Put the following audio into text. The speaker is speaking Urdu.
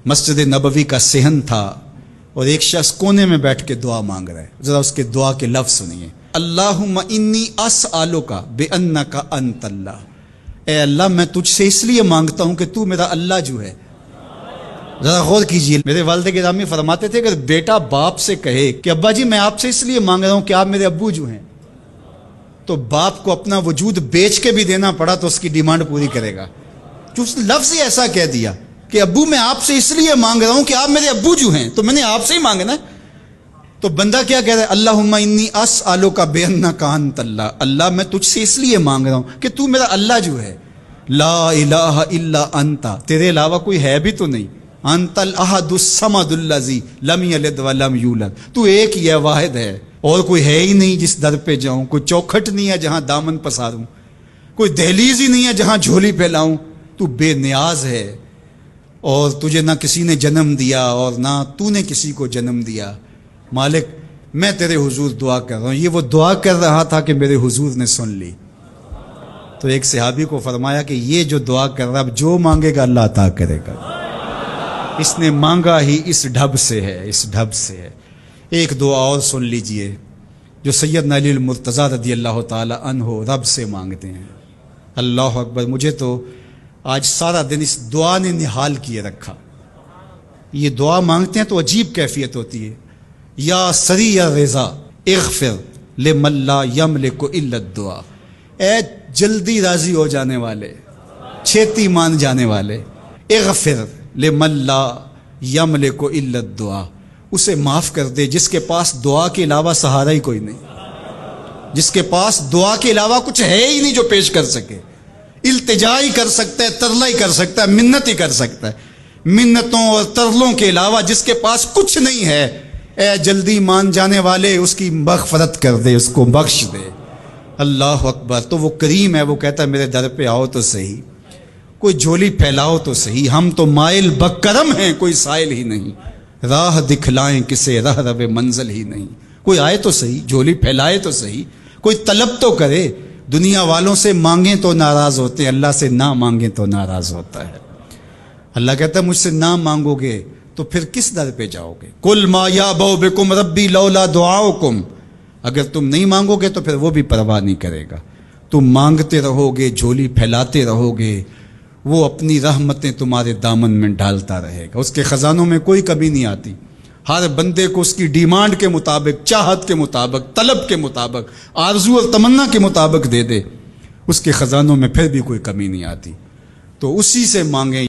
مسجد نبوی کا صحن تھا اور ایک شخص کونے میں بیٹھ کے دعا مانگ رہا ہے. ذرا اس کے دعا کے لفظ سنیے. اللہم انی اسألک بانک انت اللہ. اے اللہ میں تجھ سے اس لیے مانگتا ہوں کہ تو میرا اللہ جو ہے. ذرا غور کیجئے. میرے والد گرامی فرماتے تھے کہ بیٹا باپ سے کہے کہ ابا جی میں آپ سے اس لیے مانگ رہا ہوں کہ آپ میرے ابو جو ہیں، تو باپ کو اپنا وجود بیچ کے بھی دینا پڑا تو اس کی ڈیمانڈ پوری کرے گا. جو اس نے لفظ ہی ایسا کہہ دیا کہ ابو میں آپ سے اس لیے مانگ رہا ہوں کہ آپ میرے ابو جو ہیں، تو میں نے آپ سے ہی مانگنا ہے. تو بندہ کیا کہہ رہا ہے؟ اللہم انی اسألک بانک انت اللہ. اللہ میں تجھ سے اس لیے مانگ رہا ہوں کہ تو میرا اللہ جو ہے. لا الہ الا انت، تیرے علاوہ کوئی ہے بھی تو نہیں. انت الاحد الصمد الذی لم یلد ولم یولد. تو ایک ہی ہے، واحد ہے، اور کوئی ہے ہی نہیں جس در پہ جاؤں. کوئی چوکھٹ نہیں ہے جہاں دامن پساروں، کوئی دہلیز ہی نہیں ہے جہاں جھولی پھیلاؤں. تو بے نیاز ہے اور تجھے نہ کسی نے جنم دیا اور نہ تو نے کسی کو جنم دیا. مالک میں تیرے حضور دعا کر رہا ہوں. یہ وہ دعا کر رہا تھا کہ میرے حضور نے سن لی. تو ایک صحابی کو فرمایا کہ یہ جو دعا کر رہا اب جو مانگے گا اللہ عطا کرے گا. اس نے مانگا ہی اس ڈھب سے ہے، اس ڈھب سے ہے. ایک دعا اور سن لیجئے جو سیدنا علی المرتضیٰ رضی اللہ تعالی عنہ رب سے مانگتے ہیں. اللہ اکبر. مجھے تو آج سارا دن اس دعا نے نحال کیے رکھا. یہ دعا مانگتے ہیں تو عجیب کیفیت ہوتی ہے. یا سریع الرضا اغفر لمن لا یملک الا الدعاء. اے جلدی راضی ہو جانے والے، چھیتی مان جانے والے، اغفر لمن لا یملک الا الدعاء. اسے معاف کر دے جس کے پاس دعا کے علاوہ سہارا ہی کوئی نہیں، جس کے پاس دعا کے علاوہ کچھ ہے ہی نہیں جو پیش کر سکے. التجا ہی کر سکتا ہے، ترلا ہی کر سکتا ہے، منت ہی کر سکتا ہے. منتوں اور ترلوں کے علاوہ جس کے پاس کچھ نہیں ہے، اے جلدی مان جانے والے اس کی مغفرت کر دے، اس کو بخش دے. اللہ اکبر. تو وہ کریم ہے، وہ کہتا ہے میرے در پہ آؤ تو صحیح، کوئی جھولی پھیلاؤ تو صحیح. ہم تو مائل بکرم ہیں، کوئی سائل ہی نہیں. راہ دکھلائیں کسے رہ رو منزل ہی نہیں. کوئی آئے تو صحیح، جھولی پھیلائے تو صحیح، کوئی طلب تو کرے. دنیا والوں سے مانگیں تو ناراض ہوتے ہیں، اللہ سے نہ مانگیں تو ناراض ہوتا ہے. اللہ کہتا ہے مجھ سے نہ مانگو گے تو پھر کس در پہ جاؤ گے؟ قل ما یعبؤ بکم ربی لولا دعاؤکم. اگر تم نہیں مانگو گے تو پھر وہ بھی پرواہ نہیں کرے گا. تم مانگتے رہو گے، جھولی پھیلاتے رہو گے، وہ اپنی رحمتیں تمہارے دامن میں ڈالتا رہے گا. اس کے خزانوں میں کوئی کمی نہیں آتی. ہر بندے کو اس کی ڈیمانڈ کے مطابق، چاہت کے مطابق، طلب کے مطابق، آرزو اور تمنا کے مطابق دے دے. اس کے خزانوں میں پھر بھی کوئی کمی نہیں آتی. تو اسی سے مانگیں.